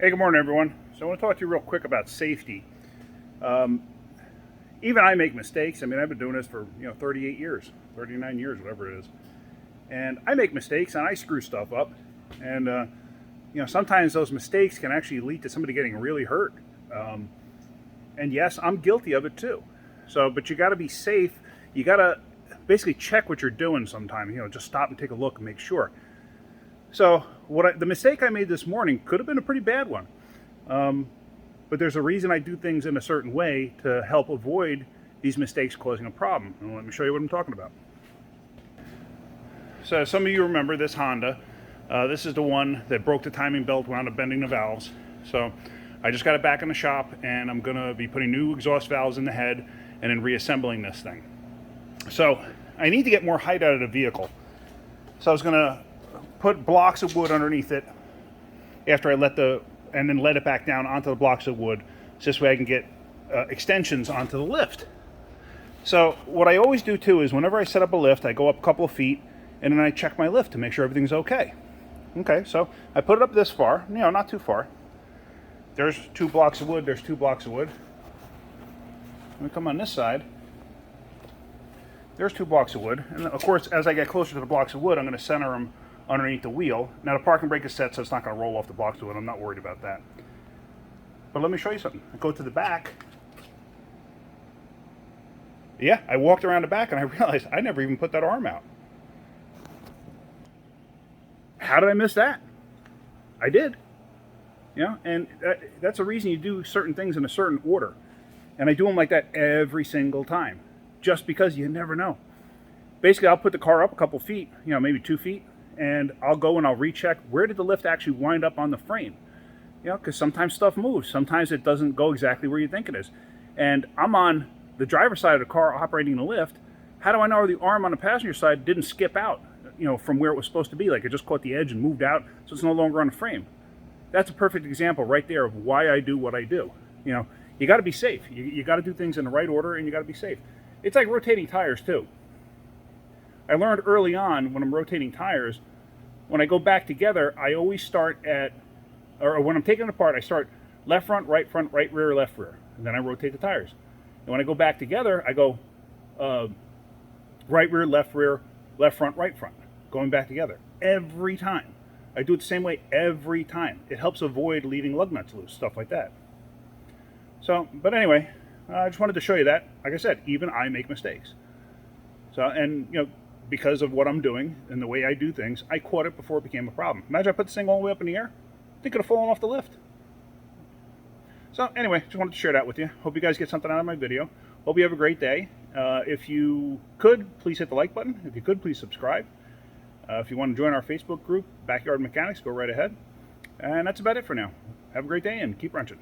Hey, good morning, everyone. So I want to talk to you real quick about safety. Even I make mistakes. I mean, I've been doing this for 38 years, 39 years, whatever it is, and I make mistakes and I screw stuff up, and sometimes those mistakes can actually lead to somebody getting really hurt. And yes, I'm guilty of it too. So, but you got to be safe. You got to basically check what you're doing. Sometimes, just stop and take a look and make sure. So the mistake I made this morning could have been a pretty bad one. But there's a reason I do things in a certain way to help avoid these mistakes causing a problem. And let me show you what I'm talking about. So some of you remember this Honda. This is the one that broke the timing belt, wound up bending the valves. So I just got it back in the shop, and I'm going to be putting new exhaust valves in the head and then reassembling this thing. So I need to get more height out of the vehicle. So I was going to put blocks of wood underneath it after I let it back down onto the blocks of wood, so this way I can get extensions onto the lift. So what I always do too is whenever I set up a lift, I go up a couple of feet and then I check my lift to make sure everything's okay. Okay, so I put it up this far, not too far. There's 2 blocks of wood, there's 2 blocks of wood. Let me come on this side. There's 2 blocks of wood, and of course as I get closer to the blocks of wood, I'm going to center them underneath the wheel. Now the parking brake is set, so it's not going to roll off the blocks of wood. I'm not worried about that. But let me show you something. I go to the back. Yeah, I walked around the back and I realized I never even put that arm out. How did I miss that? I did. And that's the reason you do certain things in a certain order. And I do them like that every single time, just because you never know. Basically, I'll put the car up a couple feet, maybe 2 feet, and I'll go and I'll recheck where did the lift actually wind up on the frame. Because sometimes stuff moves. Sometimes it doesn't go exactly where you think it is. And I'm on the driver's side of the car operating the lift. How do I know the arm on the passenger side didn't skip out, from where it was supposed to be? Like it just caught the edge and moved out, so it's no longer on the frame. That's a perfect example right there of why I do what I do. You got to be safe. You got to do things in the right order, and you got to be safe. It's like rotating tires too. I learned early on when I'm rotating tires, when I go back together, I always start or when I'm taking it apart, I start left, front, right rear, left rear. And then I rotate the tires. And when I go back together, I go right rear, left front, right front, going back together every time. I do it the same way every time. It helps avoid leaving lug nuts loose, stuff like that. So, but anyway, I just wanted to show you that. Like I said, even I make mistakes. So, and because of what I'm doing and the way I do things, I caught it before it became a problem. Imagine I put this thing all the way up in the air. It could have fallen off the lift. So anyway, just wanted to share that with you. Hope you guys get something out of my video. Hope you have a great day. If you could, please hit the like button. If you could, please subscribe. If you want to join our Facebook group, Backyard Mechanics, go right ahead. And that's about it for now. Have a great day and keep wrenching.